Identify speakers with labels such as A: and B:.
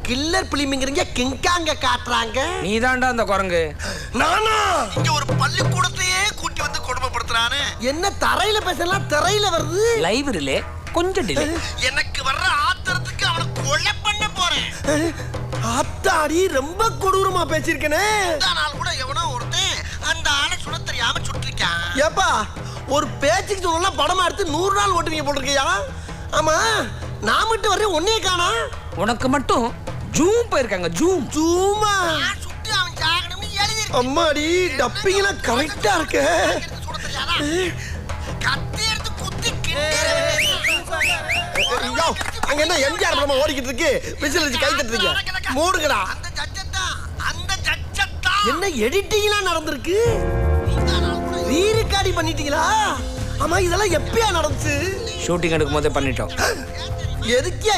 A: Killer பிலிம்ங்கறீங்க கிங்காங்க காட்டுறாங்க.
B: நீதான்டா அந்த குரங்கு.
A: நானா?
C: இங்க ஒரு பள்ளிக்கூடத்தையே கூட்டி வந்து கொடுமைப்படுத்துறானே.
A: என்ன தரையில பேசலாம் திரையில வருது?
B: லைவ் ரிலே கொஞ்சம் டிலே.
C: எனக்கு வர்ற ஆத்திரத்துக்கு அவனை கொலை பண்ண போறேன்.
A: ஆத்தாடி ரொம்ப கொடூரமா பேசிருக்கனே.
C: இந்த நாள் கூட எவனோ ஒருத்தன் அந்த ஆளை சுட தெரியாம சுட்டிருக்கான்.
A: ஏப்பா ஒரு பேச்சுக்கு சொல்லலாம் படமா எடுத்து 100 நாள் ஓட்டுவீங்க போட்டிருக்கியா? ஆமா நான் மட்டும் வரேன் ஒன்னே காணா.
B: உனக்கு மட்டும் ஜூம் போயிருக்காங்க. ஜூம்
A: சும்மா
C: நான் சுட்டு அவன் சாகணும்னு எழுதி
A: அம்மாடி டப்பிங்லாம் கரெக்டா இருக்கு.
C: சுட தெரியாதா? கத்தி எடுத்து குத்தி
A: ஐயோ, அங்க என்ன எம்ஜிஆர் படமா ஓடிக்கிட்டு இருக்கு? விசில் வச்சு கை தட்டுறீங்க. மூடுங்கடா.
C: அந்த ஜட்ஜத்தா
A: என்ன எடிட்டிங்லாம் நடந்திருக்கு? ரீரிகார்டி பண்ணிட்டீங்களா? ஆமா இதெல்லாம் எப்பயா நடந்துச்சு?
B: ஷூட்டிங் எடுக்கும் போதே பண்ணிட்டோம்.
A: எதுக்கியா